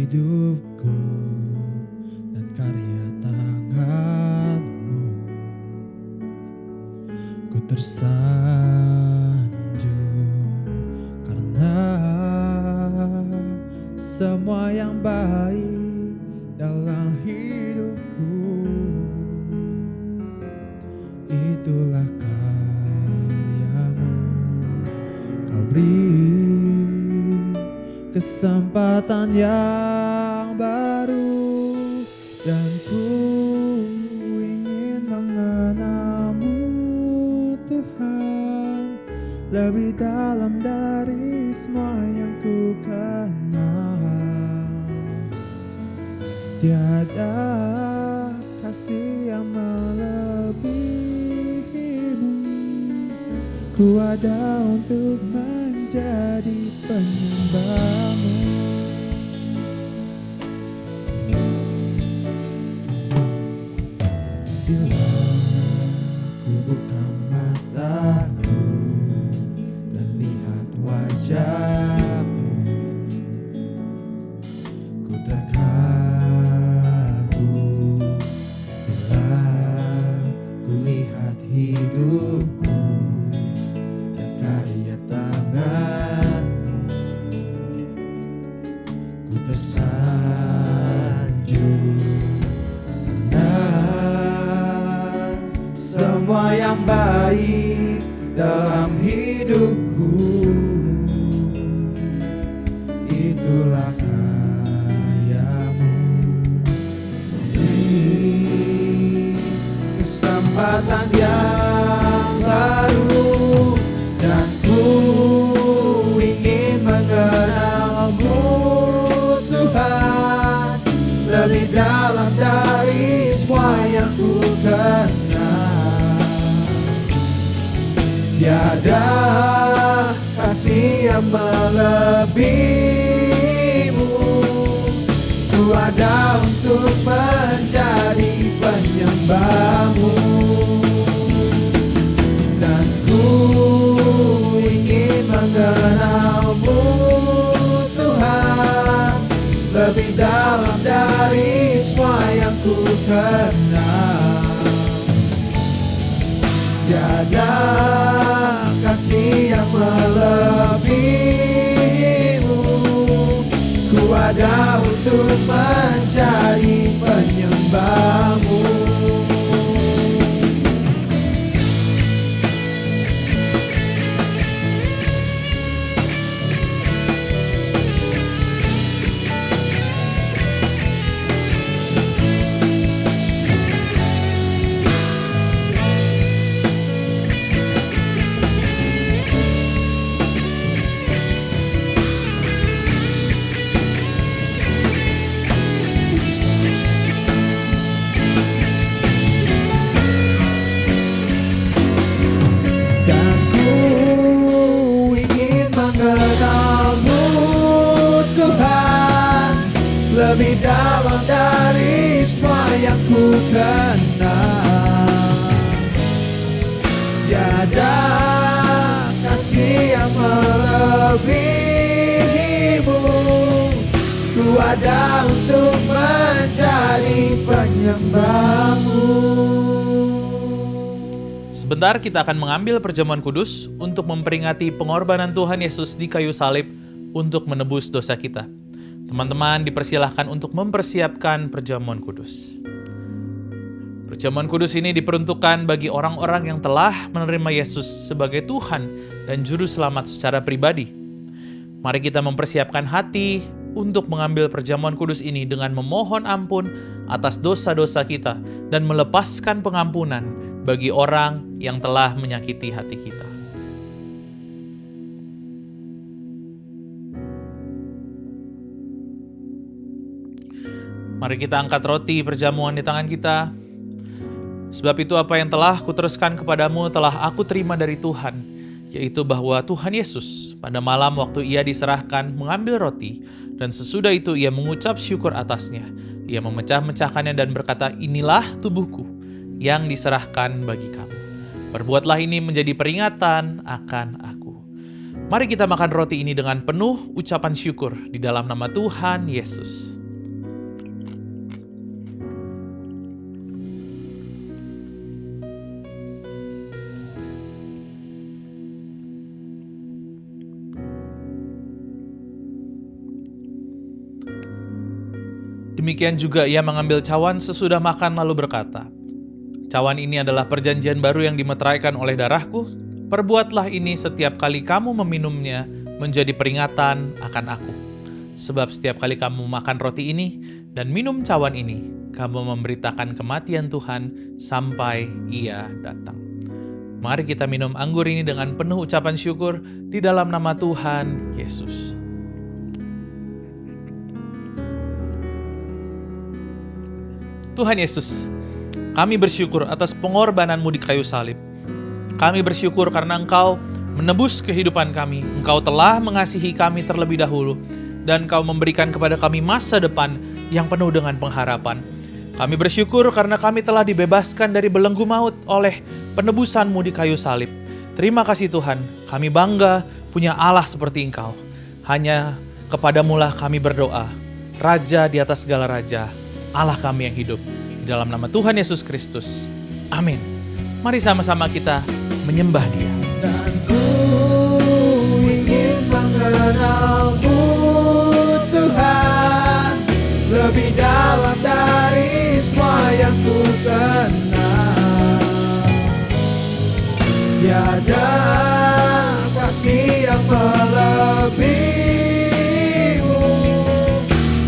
hidupku dan karya tangan-Mu. Ku tersanjung karena semua yang baik dalam hidupku, itulah karya-Mu. Kau beri kesempatan yang baru dan ku ingin mengenal-Mu, Tuhan, lebih dalam dari semua yang ku kenal. Tiada kasih yang melebihi-Mu. Ku ada untuk menjadi penyembah-Mu. Bila ku buka mataku dan lihat wajah-Mu, ku terkagum. Bila ku lihat hidupku dan karya tangan-Mu, ku tersanjung karena semua yang baik dalam hidupku, itulah karya-Mu. Beri kesempatan yang baru dan ku ingin mengenal-Mu, Tuhan, lebih dalam dari semua yang ku kenal. Tiada kasih yang melebihi-Mu. Ku ada untuk menjadi penyembah-Mu, dan ku ingin mengenal-Mu, Tuhan, lebih dalam dari semua yang ku kenal. Tiada kasih yang melebihi-Mu. Ku ada untuk menjadi penyembah-Mu. Dan ku ingin mengenal-Mu, Tuhan, lebih dalam dari semua yang ku kenal. Tiada kasih yang melebihi-Mu. Ku ada untuk menjadi penyembah-Mu. Sebentar kita akan mengambil perjamuan kudus untuk memperingati pengorbanan Tuhan Yesus di kayu salib untuk menebus dosa kita. Teman-teman dipersilahkan untuk mempersiapkan perjamuan kudus. Perjamuan kudus ini diperuntukkan bagi orang-orang yang telah menerima Yesus sebagai Tuhan dan Juru Selamat secara pribadi. Mari kita mempersiapkan hati untuk mengambil perjamuan kudus ini dengan memohon ampun atas dosa-dosa kita dan melepaskan pengampunan bagi orang yang telah menyakiti hati kita. Mari kita angkat roti perjamuan di tangan kita. Sebab itu apa yang telah kuteruskan kepadamu telah aku terima dari Tuhan, yaitu bahwa Tuhan Yesus pada malam waktu ia diserahkan mengambil roti, dan sesudah itu ia mengucap syukur atasnya. Ia memecah-mecahkannya dan berkata, "Inilah tubuhku yang diserahkan bagi kamu. Perbuatlah ini menjadi peringatan akan aku." Mari kita makan roti ini dengan penuh ucapan syukur di dalam nama Tuhan Yesus. Demikian juga ia mengambil cawan sesudah makan lalu berkata, "Cawan ini adalah perjanjian baru yang dimeteraikan oleh darahku. Perbuatlah ini setiap kali kamu meminumnya menjadi peringatan akan aku. Sebab setiap kali kamu makan roti ini dan minum cawan ini, kamu memberitakan kematian Tuhan sampai ia datang." Mari kita minum anggur ini dengan penuh ucapan syukur di dalam nama Tuhan Yesus. Tuhan Yesus, kami bersyukur atas pengorbanan-Mu di kayu salib. Kami bersyukur karena Engkau menebus kehidupan kami. Engkau telah mengasihi kami terlebih dahulu, dan Engkau memberikan kepada kami masa depan yang penuh dengan pengharapan. Kami bersyukur karena kami telah dibebaskan dari belenggu maut oleh penebusan-Mu di kayu salib. Terima kasih Tuhan, kami bangga punya Allah seperti Engkau. Hanya kepadamu-lah kami berdoa, Raja di atas segala raja, Allah kami yang hidup. Di dalam nama Tuhan Yesus Kristus. Amin. Mari sama-sama kita menyembah Dia. Dan ku ingin mengenal-Mu Tuhan, lebih dalam dari semua yang ku kenal. Tiada kasih yang melebihi-Mu.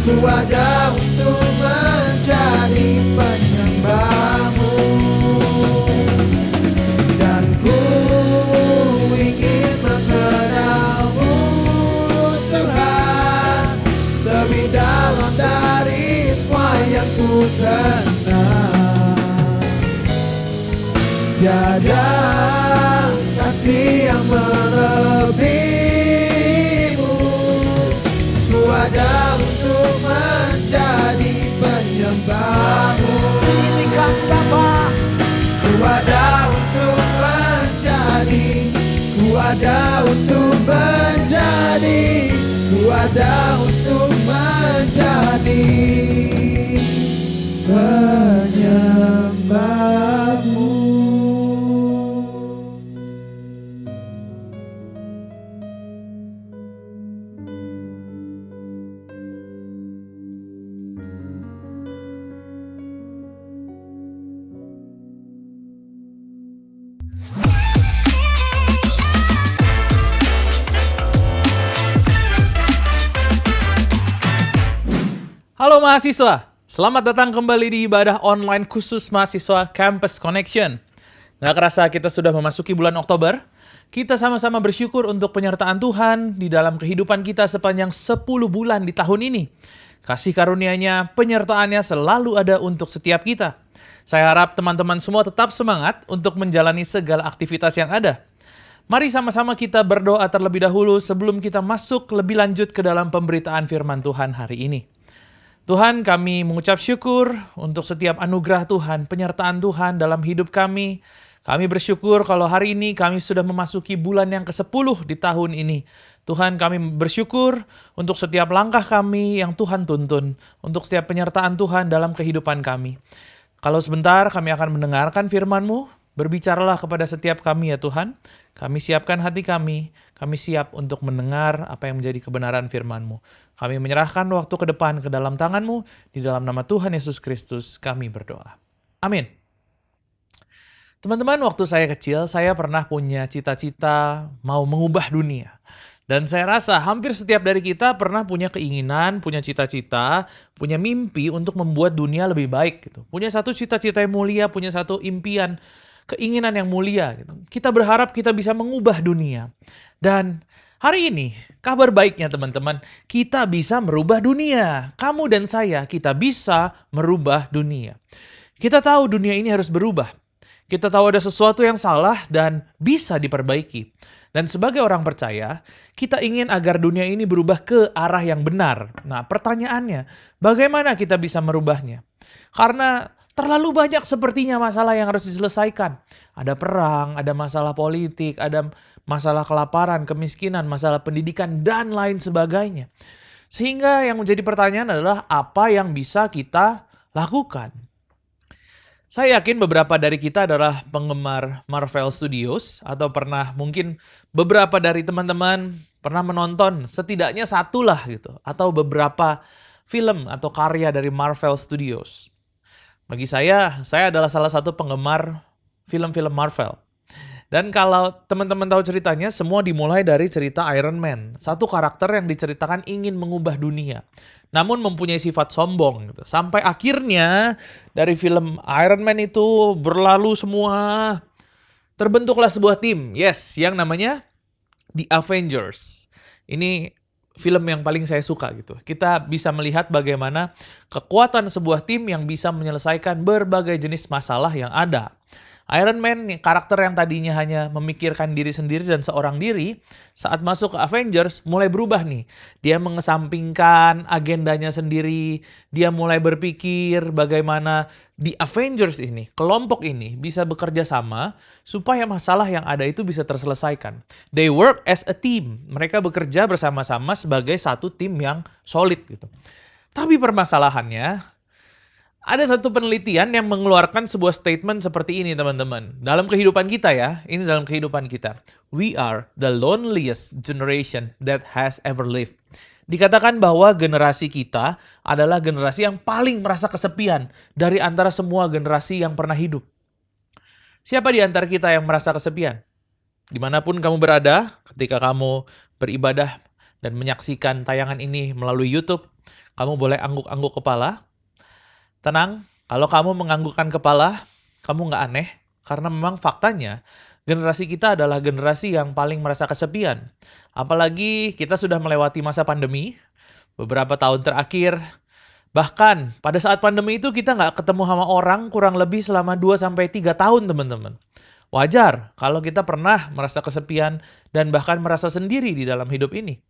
Ku ada untuk menjadi penyembah-Mu, dan ku ingin mengenal-Mu Tuhan, lebih dalam dari semua yang ku kenal. Tiada kasih yang melebihi-Mu. Ku ada untuk menjadi penyembah-Mu. Izinkan Bapa, ku ada untuk menjadi, ku ada untuk menjadi, ku ada untuk menjadi penyembah-Mu. Halo mahasiswa, selamat datang kembali di ibadah online khusus mahasiswa Campus Connection. Nggak kerasa kita sudah memasuki bulan Oktober. Kita sama-sama bersyukur untuk penyertaan Tuhan di dalam kehidupan kita sepanjang 10 bulan di tahun ini. Kasih karunia-Nya, penyertaannya selalu ada untuk setiap kita. Saya harap teman-teman semua tetap semangat untuk menjalani segala aktivitas yang ada. Mari sama-sama kita berdoa terlebih dahulu sebelum kita masuk lebih lanjut ke dalam pemberitaan firman Tuhan hari ini. Tuhan, kami mengucap syukur untuk setiap anugerah Tuhan, penyertaan Tuhan dalam hidup kami. Kami bersyukur kalau hari ini kami sudah memasuki bulan yang ke-10 di tahun ini. Tuhan, kami bersyukur untuk setiap langkah kami yang Tuhan tuntun, untuk setiap penyertaan Tuhan dalam kehidupan kami. Kalau sebentar kami akan mendengarkan firman-Mu, berbicaralah kepada setiap kami ya Tuhan. Kami siapkan hati kami siap untuk mendengar apa yang menjadi kebenaran firman-Mu. Kami menyerahkan waktu ke depan ke dalam tangan-Mu, di dalam nama Tuhan Yesus Kristus kami berdoa. Amin. Teman-teman, waktu saya kecil, saya pernah punya cita-cita mau mengubah dunia. Dan saya rasa hampir setiap dari kita pernah punya keinginan, punya cita-cita, punya mimpi untuk membuat dunia lebih baik. Gitu. Punya satu cita-cita yang mulia, punya satu impian, keinginan yang mulia. Gitu. Kita berharap kita bisa mengubah dunia. Dan hari ini, kabar baiknya teman-teman, kita bisa merubah dunia. Kamu dan saya, kita bisa merubah dunia. Kita tahu dunia ini harus berubah. Kita tahu ada sesuatu yang salah dan bisa diperbaiki. Dan sebagai orang percaya, kita ingin agar dunia ini berubah ke arah yang benar. Nah, pertanyaannya, bagaimana kita bisa merubahnya? Karena terlalu banyak sepertinya masalah yang harus diselesaikan. Ada perang, ada masalah politik, ada masalah kelaparan, kemiskinan, masalah pendidikan, dan lain sebagainya. Sehingga yang menjadi pertanyaan adalah apa yang bisa kita lakukan? Saya yakin beberapa dari kita adalah penggemar Marvel Studios atau pernah mungkin beberapa dari teman-teman pernah menonton setidaknya satu lah gitu atau beberapa film atau karya dari Marvel Studios. Bagi saya adalah salah satu penggemar film-film Marvel. Dan kalau teman-teman tahu ceritanya, semua dimulai dari cerita Iron Man. Satu karakter yang diceritakan ingin mengubah dunia, namun mempunyai sifat sombong. Gitu. Sampai akhirnya dari film Iron Man itu berlalu semua, terbentuklah sebuah tim, yang namanya The Avengers. Ini film yang paling saya suka gitu. Kita bisa melihat bagaimana kekuatan sebuah tim yang bisa menyelesaikan berbagai jenis masalah yang ada. Iron Man, karakter yang tadinya hanya memikirkan diri sendiri dan seorang diri, saat masuk ke Avengers mulai berubah nih. Dia mengesampingkan agendanya sendiri, dia mulai berpikir bagaimana di Avengers ini, kelompok ini bisa bekerja sama supaya masalah yang ada itu bisa terselesaikan. They work as a team. Mereka bekerja bersama-sama sebagai satu tim yang solid gitu. Tapi permasalahannya, ada satu penelitian yang mengeluarkan sebuah statement seperti ini, teman-teman. Dalam kehidupan kita ya, ini dalam kehidupan kita. We are the loneliest generation that has ever lived. Dikatakan bahwa generasi kita adalah generasi yang paling merasa kesepian dari antara semua generasi yang pernah hidup. Siapa di antara kita yang merasa kesepian? Dimanapun kamu berada, ketika kamu beribadah dan menyaksikan tayangan ini melalui YouTube, kamu boleh angguk-angguk kepala. Tenang, kalau kamu menganggukkan kepala, kamu nggak aneh. Karena memang faktanya, generasi kita adalah generasi yang paling merasa kesepian. Apalagi kita sudah melewati masa pandemi, beberapa tahun terakhir. Bahkan pada saat pandemi itu kita nggak ketemu sama orang kurang lebih selama 2-3 tahun, teman-teman. Wajar kalau kita pernah merasa kesepian dan bahkan merasa sendiri di dalam hidup ini.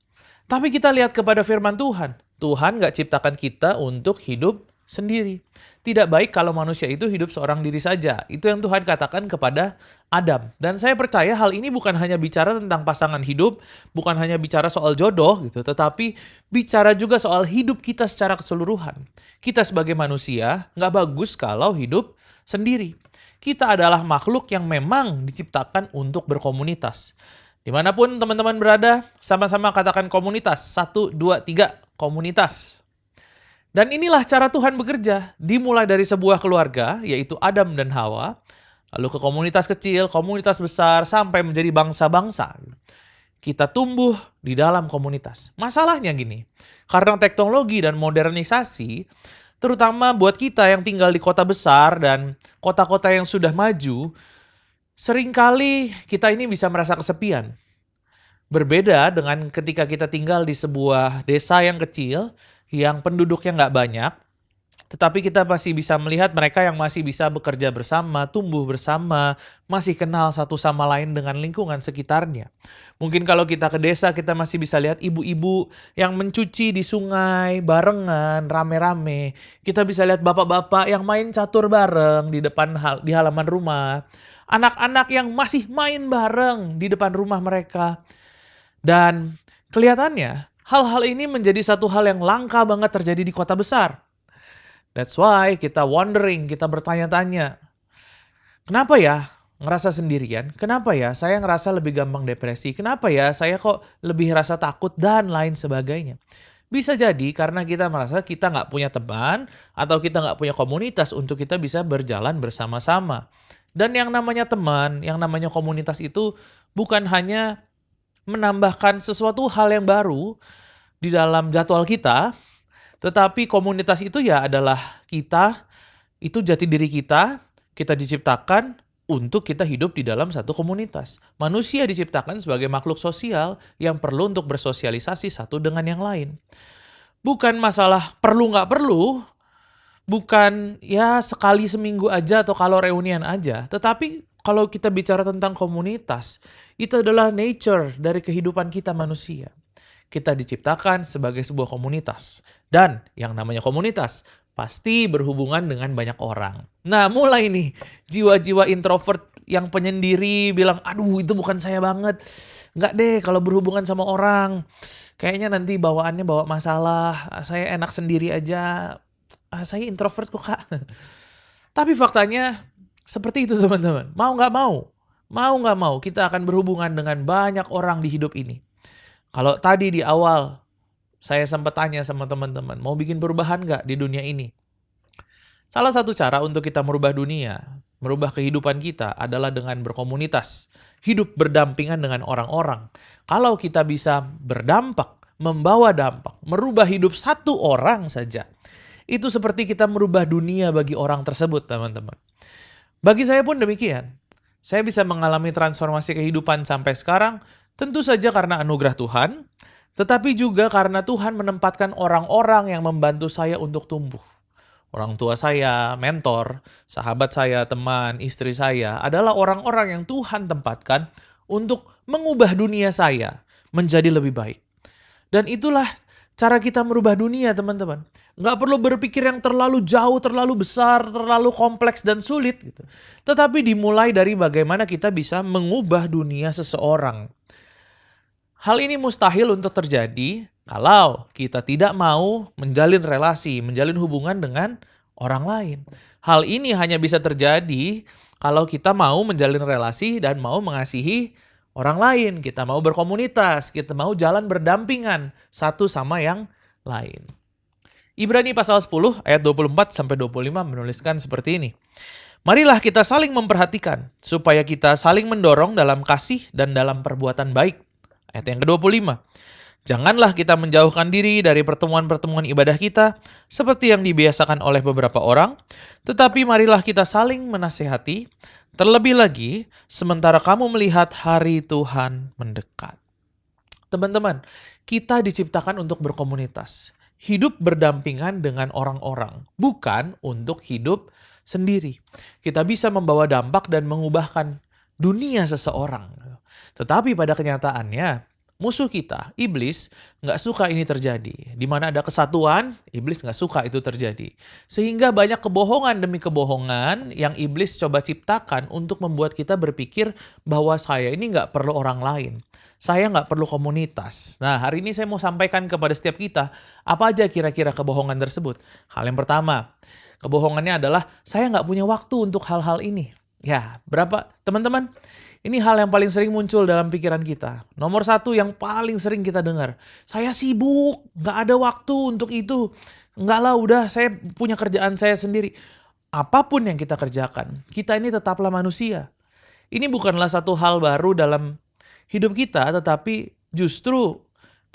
Tapi kita lihat kepada firman Tuhan. Tuhan nggak ciptakan kita untuk hidup sendiri. Tidak baik kalau manusia itu hidup seorang diri saja. Itu yang Tuhan katakan kepada Adam. Dan saya percaya hal ini bukan hanya bicara tentang pasangan hidup, bukan hanya bicara soal jodoh gitu, tetapi bicara juga soal hidup kita secara keseluruhan. Kita sebagai manusia nggak bagus kalau hidup sendiri. Kita adalah makhluk yang memang diciptakan untuk berkomunitas. Dimanapun teman-teman berada, sama-sama katakan komunitas. 1, 2, 3, komunitas. Dan inilah cara Tuhan bekerja, dimulai dari sebuah keluarga, yaitu Adam dan Hawa, lalu ke komunitas kecil, komunitas besar, sampai menjadi bangsa-bangsa. Kita tumbuh di dalam komunitas. Masalahnya gini, karena teknologi dan modernisasi, terutama buat kita yang tinggal di kota besar dan kota-kota yang sudah maju, seringkali kita ini bisa merasa kesepian. Berbeda dengan ketika kita tinggal di sebuah desa yang kecil, yang penduduknya nggak banyak, tetapi kita masih bisa melihat mereka yang masih bisa bekerja bersama, tumbuh bersama, masih kenal satu sama lain dengan lingkungan sekitarnya. Mungkin kalau kita ke desa, kita masih bisa lihat ibu-ibu yang mencuci di sungai, barengan, rame-rame. Kita bisa lihat bapak-bapak yang main catur bareng di halaman rumah. Anak-anak yang masih main bareng di depan rumah mereka. Dan kelihatannya, hal-hal ini menjadi satu hal yang langka banget terjadi di kota besar. That's why kita wondering, kita bertanya-tanya. Kenapa ya ngerasa sendirian? Kenapa ya saya ngerasa lebih gampang depresi? Kenapa ya saya kok lebih rasa takut dan lain sebagainya? Bisa jadi karena kita merasa kita nggak punya teman atau kita nggak punya komunitas untuk kita bisa berjalan bersama-sama. Dan yang namanya teman, yang namanya komunitas itu bukan hanya menambahkan sesuatu hal yang baru di dalam jadwal kita, tetapi komunitas itu ya adalah kita, itu jati diri kita diciptakan untuk kita hidup di dalam satu komunitas. Manusia diciptakan sebagai makhluk sosial yang perlu untuk bersosialisasi satu dengan yang lain. Bukan masalah perlu nggak perlu, bukan ya sekali seminggu aja atau kalau reunian aja, tetapi kalau kita bicara tentang komunitas, itu adalah nature dari kehidupan kita manusia. Kita diciptakan sebagai sebuah komunitas. Dan yang namanya komunitas pasti berhubungan dengan banyak orang. Nah, mulai nih jiwa-jiwa introvert yang penyendiri bilang, aduh itu bukan saya banget. Nggak deh kalau berhubungan sama orang. Kayaknya nanti bawaannya bawa masalah. Saya enak sendiri aja. Saya introvert kok, Kak. Tapi faktanya seperti itu, teman-teman. Mau nggak mau, kita akan berhubungan dengan banyak orang di hidup ini. Kalau tadi di awal saya sempat tanya sama teman-teman, mau bikin perubahan nggak di dunia ini? Salah satu cara untuk kita merubah dunia, merubah kehidupan kita adalah dengan berkomunitas. Hidup berdampingan dengan orang-orang. Kalau kita bisa berdampak, membawa dampak, merubah hidup satu orang saja, itu seperti kita merubah dunia bagi orang tersebut, teman-teman. Bagi saya pun demikian. Saya bisa mengalami transformasi kehidupan sampai sekarang, tentu saja karena anugerah Tuhan, tetapi juga karena Tuhan menempatkan orang-orang yang membantu saya untuk tumbuh. Orang tua saya, mentor, sahabat saya, teman, istri saya adalah orang-orang yang Tuhan tempatkan untuk mengubah dunia saya menjadi lebih baik. Dan itulah cara kita merubah dunia, teman-teman. Nggak perlu berpikir yang terlalu jauh, terlalu besar, terlalu kompleks dan sulit, gitu. Tetapi dimulai dari bagaimana kita bisa mengubah dunia seseorang. Hal ini mustahil untuk terjadi kalau kita tidak mau menjalin relasi, menjalin hubungan dengan orang lain. Hal ini hanya bisa terjadi kalau kita mau menjalin relasi dan mau mengasihi orang lain. Kita mau berkomunitas, kita mau jalan berdampingan satu sama yang lain. Ibrani pasal 10 ayat 24 sampai 25 menuliskan seperti ini. Marilah kita saling memperhatikan supaya kita saling mendorong dalam kasih dan dalam perbuatan baik. Ayat yang ke-25. Janganlah kita menjauhkan diri dari pertemuan-pertemuan ibadah kita seperti yang dibiasakan oleh beberapa orang, tetapi marilah kita saling menasihati, terlebih lagi sementara kamu melihat hari Tuhan mendekat. Teman-teman, kita diciptakan untuk berkomunitas, hidup berdampingan dengan orang-orang, bukan untuk hidup sendiri. Kita bisa membawa dampak dan mengubahkan dunia seseorang. Tetapi pada kenyataannya, musuh kita, iblis, nggak suka ini terjadi. Di mana ada kesatuan, iblis nggak suka itu terjadi. Sehingga banyak kebohongan demi kebohongan yang iblis coba ciptakan untuk membuat kita berpikir bahwa saya ini nggak perlu orang lain. Saya nggak perlu komunitas. Nah, hari ini saya mau sampaikan kepada setiap kita, apa aja kira-kira kebohongan tersebut. Hal yang pertama, kebohongannya adalah saya nggak punya waktu untuk hal-hal ini. Ya, berapa? Teman-teman, ini hal yang paling sering muncul dalam pikiran kita. Nomor satu yang paling sering kita dengar. Saya sibuk, nggak ada waktu untuk itu. Nggak lah, udah saya punya kerjaan saya sendiri. Apapun yang kita kerjakan, kita ini tetaplah manusia. Ini bukanlah satu hal baru dalam hidup kita, tetapi justru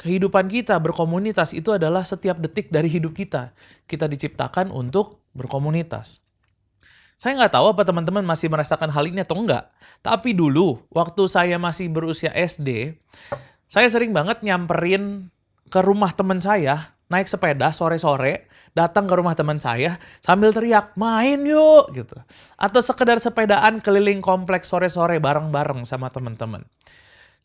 kehidupan kita berkomunitas itu adalah setiap detik dari hidup kita. Kita diciptakan untuk berkomunitas. Saya nggak tahu apa teman-teman masih merasakan hal ini atau enggak. Tapi dulu, waktu saya masih berusia SD, saya sering banget nyamperin ke rumah teman saya, naik sepeda sore-sore, datang ke rumah teman saya, sambil teriak, main yuk! Gitu. Atau sekedar sepedaan keliling kompleks sore-sore bareng-bareng sama teman-teman.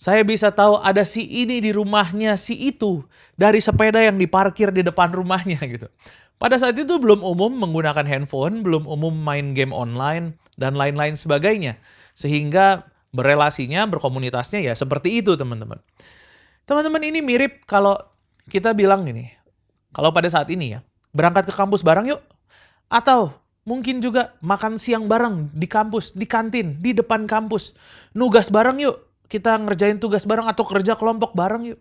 Saya bisa tahu ada si ini di rumahnya, si itu, dari sepeda yang diparkir di depan rumahnya gitu. Pada saat itu belum umum menggunakan handphone, belum umum main game online, dan lain-lain sebagainya. Sehingga berelasinya, berkomunitasnya ya seperti itu teman-teman. Teman-teman ini mirip kalau kita bilang gini, kalau pada saat ini ya, berangkat ke kampus bareng yuk. Atau mungkin juga makan siang bareng di kampus, di kantin, di depan kampus. Nugas bareng yuk, kita ngerjain tugas bareng atau kerja kelompok bareng yuk.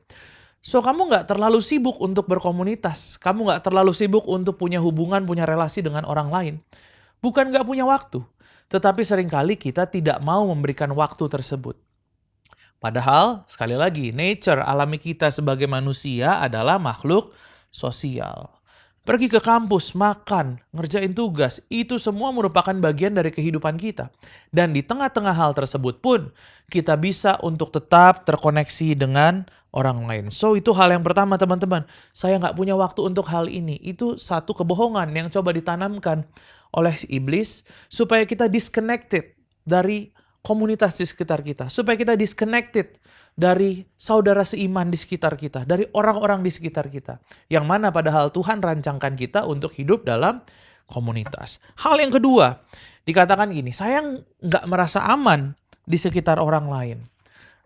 So, kamu nggak terlalu sibuk untuk berkomunitas. Kamu nggak terlalu sibuk untuk punya hubungan, punya relasi dengan orang lain. Bukan nggak punya waktu. Tetapi seringkali kita tidak mau memberikan waktu tersebut. Padahal, sekali lagi, nature alami kita sebagai manusia adalah makhluk sosial. Pergi ke kampus, makan, ngerjain tugas, itu semua merupakan bagian dari kehidupan kita. Dan di tengah-tengah hal tersebut pun, kita bisa untuk tetap terkoneksi dengan orang lain. So, itu hal yang pertama teman-teman. Saya nggak punya waktu untuk hal ini. Itu satu kebohongan yang coba ditanamkan oleh si iblis supaya kita disconnected dari komunitas di sekitar kita. Supaya kita disconnected dari saudara seiman di sekitar kita, dari orang-orang di sekitar kita. Yang mana padahal Tuhan rancangkan kita untuk hidup dalam komunitas. Hal yang kedua, dikatakan gini, saya nggak merasa aman di sekitar orang lain.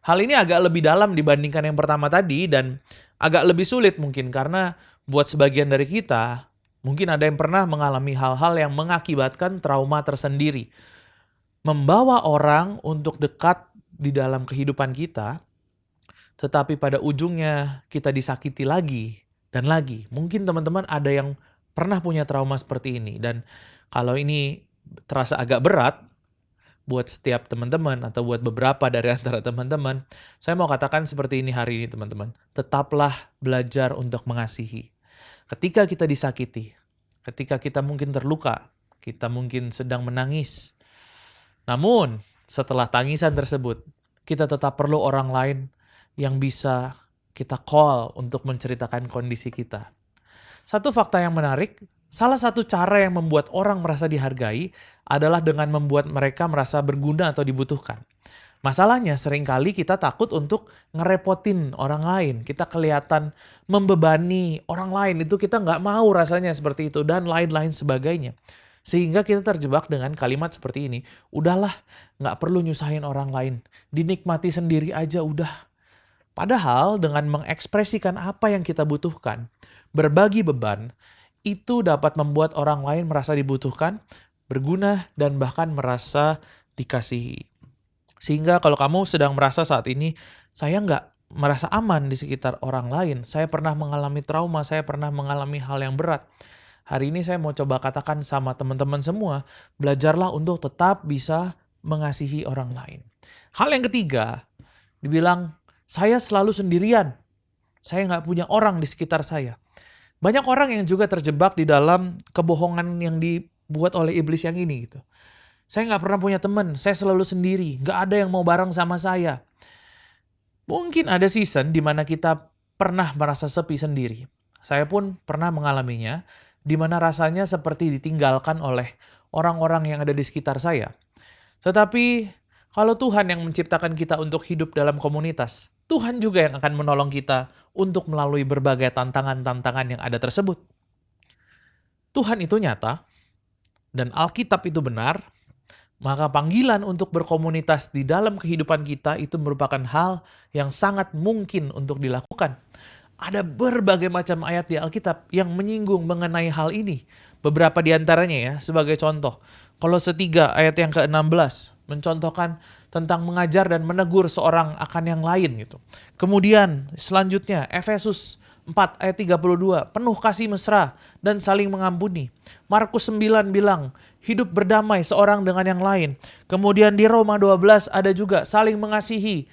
Hal ini agak lebih dalam dibandingkan yang pertama tadi dan agak lebih sulit mungkin karena buat sebagian dari kita, mungkin ada yang pernah mengalami hal-hal yang mengakibatkan trauma tersendiri. Membawa orang untuk dekat di dalam kehidupan kita, tetapi pada ujungnya kita disakiti lagi Dan lagi, mungkin teman-teman ada yang pernah punya trauma seperti ini. Dan kalau ini terasa agak berat buat setiap teman-teman atau buat beberapa dari antara teman-teman, saya mau katakan seperti ini hari ini teman-teman. Tetaplah belajar untuk mengasihi. Ketika kita disakiti, ketika kita mungkin terluka, kita mungkin sedang menangis. Namun, setelah tangisan tersebut, kita tetap perlu orang lain yang bisa kita call untuk menceritakan kondisi kita. Satu fakta yang menarik, salah satu cara yang membuat orang merasa dihargai adalah dengan membuat mereka merasa berguna atau dibutuhkan. Masalahnya seringkali kita takut untuk ngerepotin orang lain. Kita kelihatan membebani orang lain. Itu kita nggak mau rasanya seperti itu dan lain-lain sebagainya. Sehingga kita terjebak dengan kalimat seperti ini. Udahlah, nggak perlu nyusahin orang lain. Dinikmati sendiri aja udah. Padahal dengan mengekspresikan apa yang kita butuhkan, berbagi beban, itu dapat membuat orang lain merasa dibutuhkan, berguna, dan bahkan merasa dikasihi. Sehingga kalau kamu sedang merasa saat ini, saya nggak merasa aman di sekitar orang lain, saya pernah mengalami trauma, saya pernah mengalami hal yang berat. Hari ini saya mau coba katakan sama teman-teman semua, belajarlah untuk tetap bisa mengasihi orang lain. Hal yang ketiga, dibilang, saya selalu sendirian. Saya nggak punya orang di sekitar saya. Banyak orang yang juga terjebak di dalam kebohongan yang dibuat oleh iblis yang ini gitu. Saya nggak pernah punya teman, saya selalu sendiri, nggak ada yang mau bareng sama saya. Mungkin ada season di mana kita pernah merasa sepi sendiri. Saya pun pernah mengalaminya, di mana rasanya seperti ditinggalkan oleh orang-orang yang ada di sekitar saya. Tetapi kalau Tuhan yang menciptakan kita untuk hidup dalam komunitas, Tuhan juga yang akan menolong kita untuk melalui berbagai tantangan-tantangan yang ada tersebut. Tuhan itu nyata, dan Alkitab itu benar, maka panggilan untuk berkomunitas di dalam kehidupan kita itu merupakan hal yang sangat mungkin untuk dilakukan. Ada berbagai macam ayat di Alkitab yang menyinggung mengenai hal ini. Beberapa di antaranya ya, sebagai contoh. Kolose 3 ayat yang ke-16 mencontohkan tentang mengajar dan menegur seorang akan yang lain gitu. Kemudian selanjutnya Efesus 4 ayat 32, penuh kasih mesra dan saling mengampuni. Markus 9 bilang, hidup berdamai seorang dengan yang lain. Kemudian di Roma 12 ada juga saling mengasihi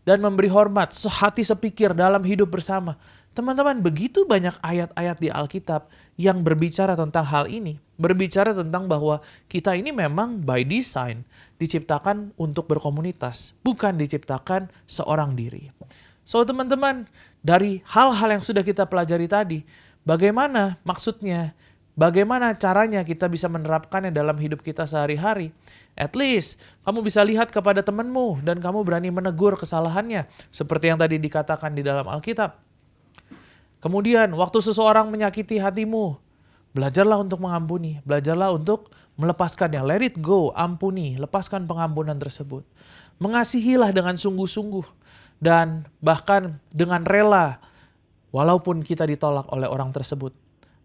dan memberi hormat, sehati sepikir dalam hidup bersama. Teman-teman, begitu banyak ayat-ayat di Alkitab yang berbicara tentang hal ini. Berbicara tentang bahwa kita ini memang by design diciptakan untuk berkomunitas, bukan diciptakan seorang diri. So teman-teman, dari hal-hal yang sudah kita pelajari tadi, bagaimana maksudnya, bagaimana caranya kita bisa menerapkannya dalam hidup kita sehari-hari. At least, kamu bisa lihat kepada temanmu dan kamu berani menegur kesalahannya. Seperti yang tadi dikatakan di dalam Alkitab. Kemudian, waktu seseorang menyakiti hatimu, belajarlah untuk mengampuni. Belajarlah untuk melepaskannya. Let it go, ampuni, lepaskan pengampunan tersebut. Mengasihilah dengan sungguh-sungguh. Dan bahkan dengan rela, walaupun kita ditolak oleh orang tersebut.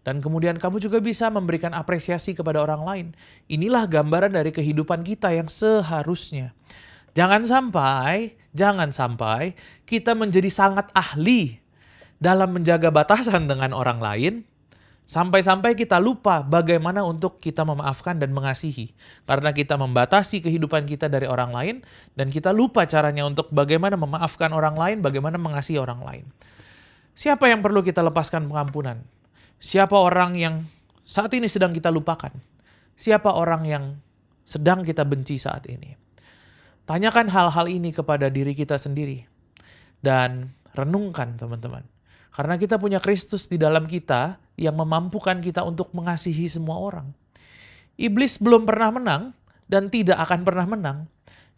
Dan kemudian kamu juga bisa memberikan apresiasi kepada orang lain. Inilah gambaran dari kehidupan kita yang seharusnya. Jangan sampai kita menjadi sangat ahli dalam menjaga batasan dengan orang lain, sampai-sampai kita lupa bagaimana untuk kita memaafkan dan mengasihi. Karena kita membatasi kehidupan kita dari orang lain, dan kita lupa caranya untuk bagaimana memaafkan orang lain, bagaimana mengasihi orang lain. Siapa yang perlu kita lepaskan pengampunan? Siapa orang yang saat ini sedang kita lupakan? Siapa orang yang sedang kita benci saat ini? Tanyakan hal-hal ini kepada diri kita sendiri. Dan renungkan teman-teman. Karena kita punya Kristus di dalam kita yang memampukan kita untuk mengasihi semua orang. Iblis belum pernah menang dan tidak akan pernah menang.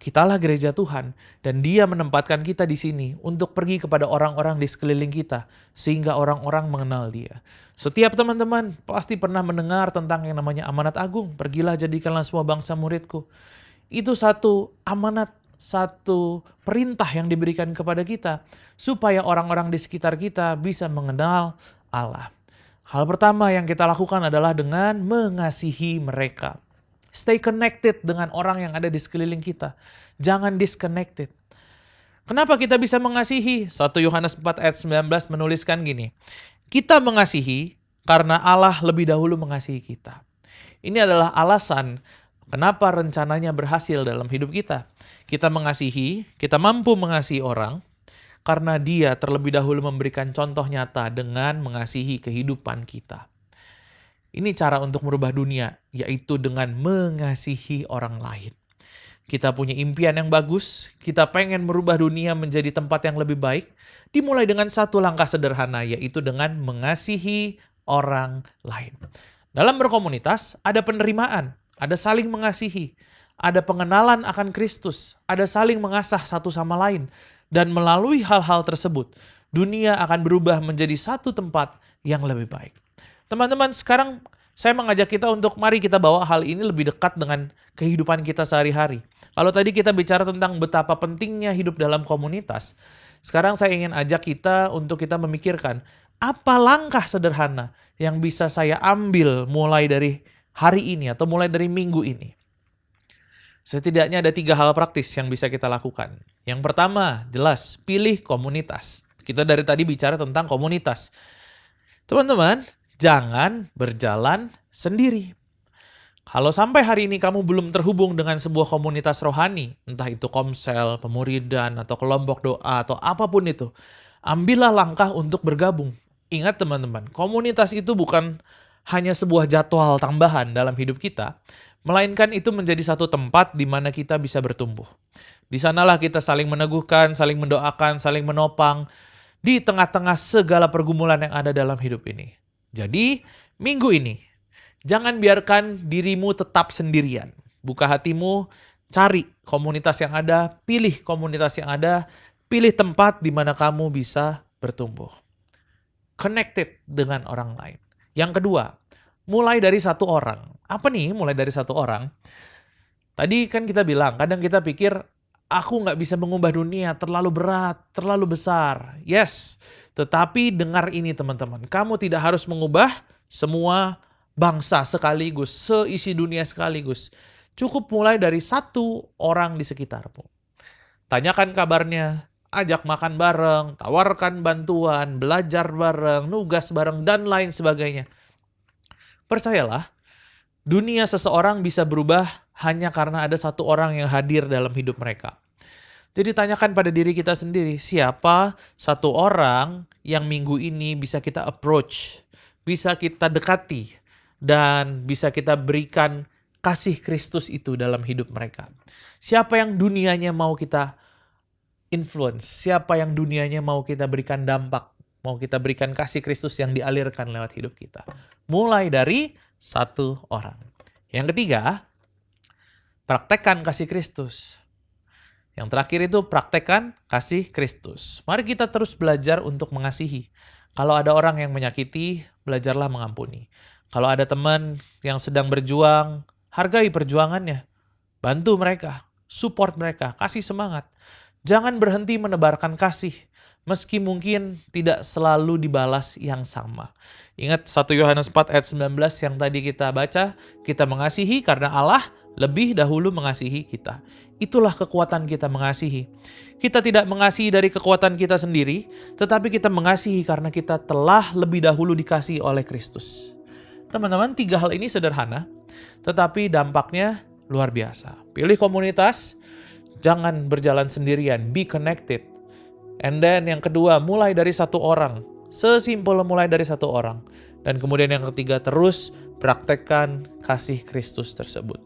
Kitalah gereja Tuhan dan Dia menempatkan kita di sini untuk pergi kepada orang-orang di sekeliling kita sehingga orang-orang mengenal Dia. Setiap teman-teman pasti pernah mendengar tentang yang namanya amanat agung. Pergilah jadikanlah semua bangsa muridku. Itu satu amanat, satu perintah yang diberikan kepada kita supaya orang-orang di sekitar kita bisa mengenal Allah. Hal pertama yang kita lakukan adalah dengan mengasihi mereka. Stay connected dengan orang yang ada di sekeliling kita. Jangan disconnected. Kenapa kita bisa mengasihi? 1 Yohanes 4 ayat 19 menuliskan gini. Kita mengasihi karena Allah lebih dahulu mengasihi kita. Ini adalah alasan kenapa rencananya berhasil dalam hidup kita. Kita mengasihi, kita mampu mengasihi orang, karena Dia terlebih dahulu memberikan contoh nyata dengan mengasihi kehidupan kita. Ini cara untuk merubah dunia, yaitu dengan mengasihi orang lain. Kita punya impian yang bagus, kita pengen merubah dunia menjadi tempat yang lebih baik, dimulai dengan satu langkah sederhana, yaitu dengan mengasihi orang lain. Dalam berkomunitas, ada penerimaan, ada saling mengasihi, ada pengenalan akan Kristus, ada saling mengasah satu sama lain, dan melalui hal-hal tersebut, dunia akan berubah menjadi satu tempat yang lebih baik. Teman-teman, sekarang saya mengajak kita untuk mari kita bawa hal ini lebih dekat dengan kehidupan kita sehari-hari. Kalau tadi kita bicara tentang betapa pentingnya hidup dalam komunitas, sekarang saya ingin ajak kita untuk kita memikirkan apa langkah sederhana yang bisa saya ambil mulai dari hari ini atau mulai dari minggu ini. Setidaknya ada 3 hal praktis yang bisa kita lakukan. Yang pertama, jelas, pilih komunitas. Kita dari tadi bicara tentang komunitas. Teman-teman, jangan berjalan sendiri. Kalau sampai hari ini kamu belum terhubung dengan sebuah komunitas rohani, entah itu komsel, pemuridan, atau kelompok doa, atau apapun itu, ambillah langkah untuk bergabung. Ingat teman-teman, komunitas itu bukan hanya sebuah jadwal tambahan dalam hidup kita, melainkan itu menjadi satu tempat di mana kita bisa bertumbuh. Di sanalah kita saling meneguhkan, saling mendoakan, saling menopang di tengah-tengah segala pergumulan yang ada dalam hidup ini. Jadi, minggu ini, jangan biarkan dirimu tetap sendirian. Buka hatimu, cari komunitas yang ada, pilih komunitas yang ada, pilih tempat di mana kamu bisa bertumbuh. Connected dengan orang lain. Yang kedua, mulai dari satu orang. Apa nih mulai dari satu orang? Tadi kan kita bilang, kadang kita pikir, aku nggak bisa mengubah dunia, terlalu berat, terlalu besar. Yes, tetapi dengar ini teman-teman, kamu tidak harus mengubah semua bangsa sekaligus, seisi dunia sekaligus. Cukup mulai dari satu orang di sekitarmu. Tanyakan kabarnya, ajak makan bareng, tawarkan bantuan, belajar bareng, nugas bareng, dan lain sebagainya. Percayalah, dunia seseorang bisa berubah hanya karena ada satu orang yang hadir dalam hidup mereka. Jadi tanyakan pada diri kita sendiri, siapa satu orang yang minggu ini bisa kita approach, bisa kita dekati, dan bisa kita berikan kasih Kristus itu dalam hidup mereka. Siapa yang dunianya mau kita influence, siapa yang dunianya mau kita berikan dampak, mau kita berikan kasih Kristus yang dialirkan lewat hidup kita. Mulai dari satu orang. Yang ketiga, praktekkan kasih Kristus. Yang terakhir itu praktekkan kasih Kristus. Mari kita terus belajar untuk mengasihi. Kalau ada orang yang menyakiti, belajarlah mengampuni. Kalau ada teman yang sedang berjuang, hargai perjuangannya. Bantu mereka, support mereka, kasih semangat. Jangan berhenti menebarkan kasih, meski mungkin tidak selalu dibalas yang sama. Ingat 1 Yohanes 4 ayat 19 yang tadi kita baca, kita mengasihi karena Allah lebih dahulu mengasihi kita. Itulah kekuatan kita mengasihi. Kita tidak mengasihi dari kekuatan kita sendiri, tetapi kita mengasihi karena kita telah lebih dahulu dikasihi oleh Kristus. Teman-teman, 3 hal ini sederhana, tetapi dampaknya luar biasa. Pilih komunitas, jangan berjalan sendirian, be connected. And then yang kedua, mulai dari satu orang. Sesimpel mulai dari satu orang. Dan kemudian yang ketiga, terus praktekkan kasih Kristus tersebut.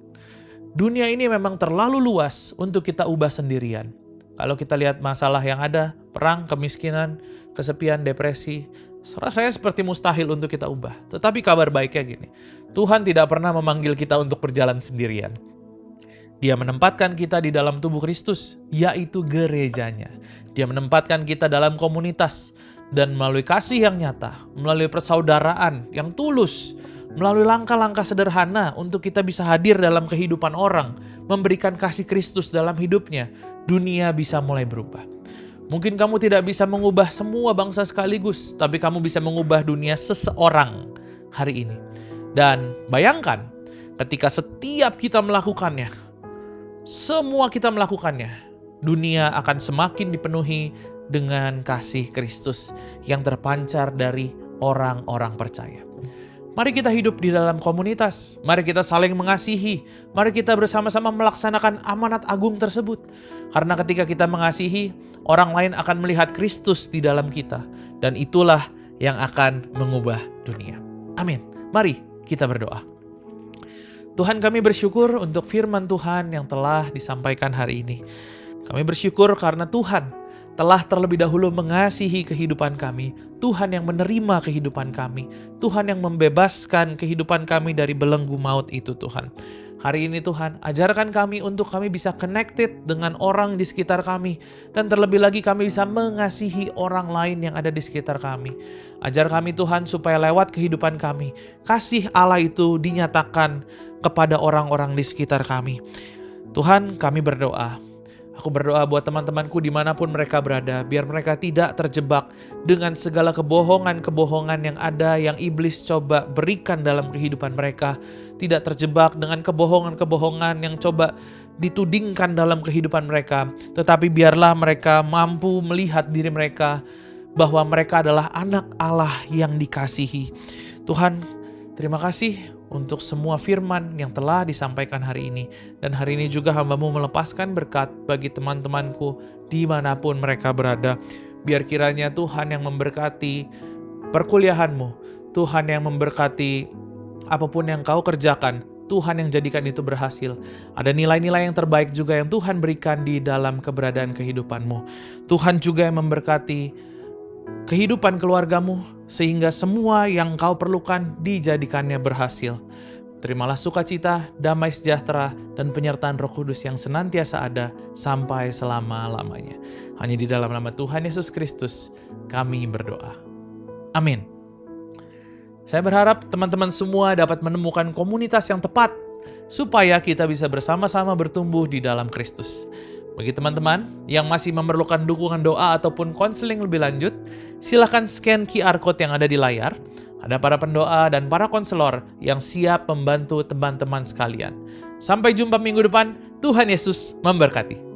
Dunia ini memang terlalu luas untuk kita ubah sendirian. Kalau kita lihat masalah yang ada, perang, kemiskinan, kesepian, depresi, rasanya seperti mustahil untuk kita ubah. Tetapi kabar baiknya gini, Tuhan tidak pernah memanggil kita untuk berjalan sendirian. Dia menempatkan kita di dalam tubuh Kristus, yaitu gerejanya. Dia menempatkan kita dalam komunitas, dan melalui kasih yang nyata, melalui persaudaraan yang tulus, melalui langkah-langkah sederhana untuk kita bisa hadir dalam kehidupan orang, memberikan kasih Kristus dalam hidupnya, dunia bisa mulai berubah. Mungkin kamu tidak bisa mengubah semua bangsa sekaligus, tapi kamu bisa mengubah dunia seseorang hari ini. Dan bayangkan, ketika setiap kita melakukannya, semua kita melakukannya, dunia akan semakin dipenuhi dengan kasih Kristus yang terpancar dari orang-orang percaya. Mari kita hidup di dalam komunitas, mari kita saling mengasihi, mari kita bersama-sama melaksanakan amanat agung tersebut. Karena ketika kita mengasihi, orang lain akan melihat Kristus di dalam kita, dan itulah yang akan mengubah dunia. Amin. Mari kita berdoa. Tuhan, kami bersyukur untuk firman Tuhan yang telah disampaikan hari ini. Kami bersyukur karena Tuhan telah terlebih dahulu mengasihi kehidupan kami, Tuhan yang menerima kehidupan kami, Tuhan yang membebaskan kehidupan kami dari belenggu maut itu Tuhan. Hari ini Tuhan, ajarkan kami untuk kami bisa connected dengan orang di sekitar kami, dan terlebih lagi kami bisa mengasihi orang lain yang ada di sekitar kami. Ajar kami Tuhan supaya lewat kehidupan kami, kasih Allah itu dinyatakan kepada orang-orang di sekitar kami. Tuhan, kami berdoa. Aku berdoa buat teman-temanku dimanapun mereka berada, biar mereka tidak terjebak dengan segala kebohongan-kebohongan yang ada, yang iblis coba berikan dalam kehidupan mereka. Tidak terjebak dengan kebohongan-kebohongan yang coba ditudingkan dalam kehidupan mereka. Tetapi biarlah mereka mampu melihat diri mereka bahwa mereka adalah anak Allah yang dikasihi. Tuhan, terima kasih untuk semua firman yang telah disampaikan hari ini. Dan hari ini juga hamba-Mu melepaskan berkat bagi teman-temanku dimanapun mereka berada. Biar kiranya Tuhan yang memberkati perkuliahan-Mu, Tuhan yang memberkati apapun yang Kau kerjakan, Tuhan yang jadikan itu berhasil. Ada nilai-nilai yang terbaik juga yang Tuhan berikan di dalam keberadaan kehidupan-Mu. Tuhan juga yang memberkati kehidupan keluarga-Mu, sehingga semua yang Kau perlukan dijadikannya berhasil. Terimalah sukacita, damai sejahtera, dan penyertaan Roh Kudus yang senantiasa ada sampai selama-lamanya. Hanya di dalam nama Tuhan Yesus Kristus kami berdoa. Amin. Saya berharap teman-teman semua dapat menemukan komunitas yang tepat supaya kita bisa bersama-sama bertumbuh di dalam Kristus. Bagi teman-teman yang masih memerlukan dukungan doa ataupun konseling lebih lanjut, silakan scan QR Code yang ada di layar. Ada para pendoa dan para konselor yang siap membantu teman-teman sekalian. Sampai jumpa minggu depan, Tuhan Yesus memberkati.